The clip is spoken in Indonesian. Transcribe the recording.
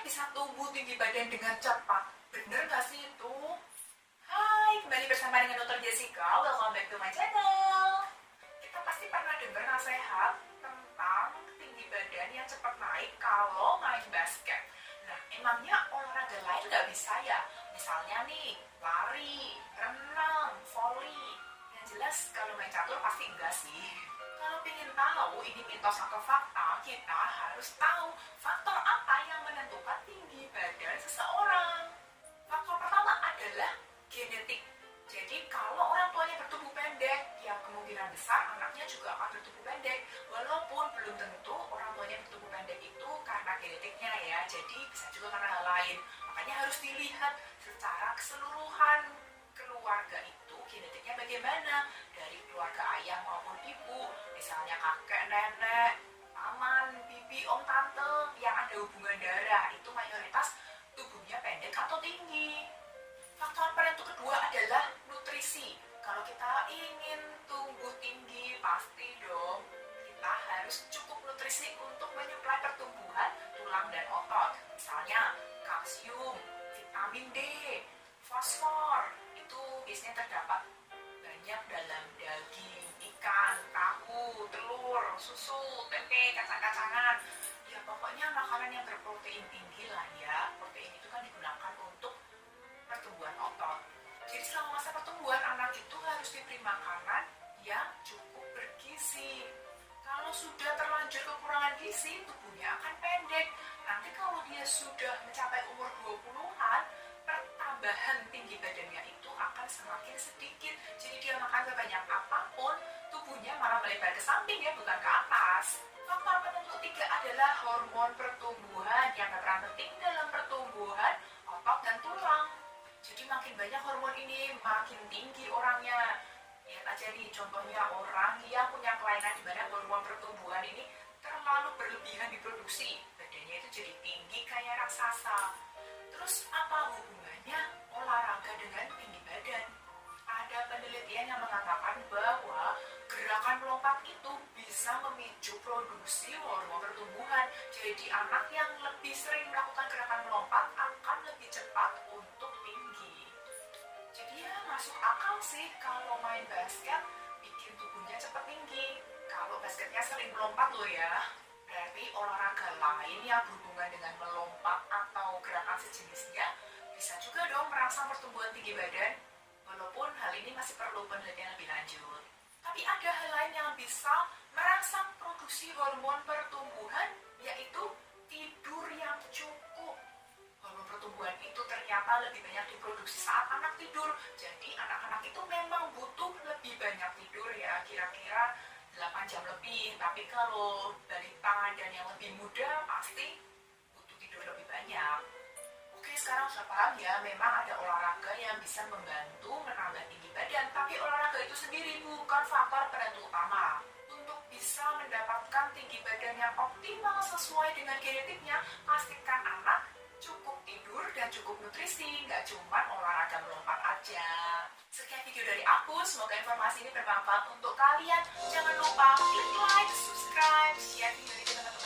bisa tumbuh tinggi badan dengan cepat. Bener gak sih itu? Hai, kembali bersama dengan Dr. Jessica. Welcome back to my channel. Kita pasti pernah dengar nasihat tentang tinggi badan yang cepat naik kalau main basket. Nah, emangnya olahraga lain gak bisa ya? Misalnya nih, lari, renang, volley. Yang jelas kalau main catur pasti enggak sih. Kalau ingin tahu ini mitos atau fakta, kita harus tahu faktor apa yang menentukan tinggi badan seseorang. Faktor pertama adalah genetik. Jadi kalau orang tuanya bertubuh pendek, ya kemungkinan besar anaknya juga akan bertubuh pendek. Walaupun belum tentu orang tuanya bertubuh pendek itu karena genetiknya ya, jadi bisa juga karena hal lain. Makanya harus dilihat secara keseluruhan keluarga itu genetiknya bagaimana, dari keluarga ayah maupun ibu, misalnya kakek, nenek, paman, bibi, om, tante yang ada hubungan darah itu mayoritas tubuhnya pendek atau tinggi. Faktor penentu kedua adalah nutrisi. Kalau kita ingin tumbuh tinggi, pasti dong kita harus cukup nutrisi untuk menyuplai pertumbuhan tulang dan otot. Misalnya kalsium, vitamin D, fosfor, itu biasanya terdapat banyak dalam daging, ikan, tahu, telur, susu, tempe, kacang-kacangan. Ya pokoknya makanan yang berprotein tinggi lah ya. Protein itu kan digunakan untuk pertumbuhan otot. Jadi selama masa pertumbuhan anak itu harus diberi makanan yang cukup bergizi. Kalau sudah terlanjur kekurangan gizi, tubuhnya akan pendek. Nanti kalau dia sudah mencapai umur 20-an, pertambahan tinggi badannya itu akan semakin sedikit. Jadi dia makan sebanyak apapun, tubuhnya malah melebar ke samping ya, bukan ke atas. Faktor penentu ketiga adalah hormon pertumbuhan yang berperan penting dalam pertumbuhan otot dan tulang. Jadi makin banyak hormon ini, makin tinggi orangnya. Lihat aja nih contohnya orang yang punya kelainan di mana hormon pertumbuhan ini terlalu berlebihan diproduksi. Badannya itu jadi tinggi kayak raksasa. Terus apa hubungannya olahraga dengan tinggi badan? Ada penelitian yang mengatakan bahwa gerakan melompat itu bisa memicu produksi hormon pertumbuhan. Jadi anak yang lebih sering melakukan gerakan melompat akan lebih cepat untuk tinggi. Jadi ya masuk akal sih kalau main basket bikin tubuhnya cepat tinggi. Kalau basketnya sering melompat loh ya. Berarti olahraga lain yang berhubungan dengan melompat atau gerakan sejenisnya bisa juga dong merangsang pertumbuhan tinggi badan. Walaupun hal ini masih perlu penelitian lebih lanjut. Tapi ada hal lain yang bisa merangsang produksi hormon pertumbuhan, yaitu tidur yang cukup. Hormon pertumbuhan itu ternyata lebih banyak diproduksi saat anak tidur. Jadi anak-anak itu memang butuh lebih banyak tidur ya, kira-kira 8 jam lebih. Tapi kalau balita dan yang lebih muda pasti butuh tidur lebih banyak. Oke, sekarang sudah paham ya, memang ada olahraga yang bisa membantu menambah tinggi badan. Tapi olahraga itu sendiri bukan faktor penentu utama. Untuk bisa mendapatkan tinggi badan yang optimal sesuai dengan genetiknya, pastikan anak cukup tidur dan cukup nutrisi, nggak cuma olahraga melompat aja. Sekian video dari aku, semoga informasi ini bermanfaat untuk kalian. Jangan lupa klik like, subscribe, share video ini ke teman-teman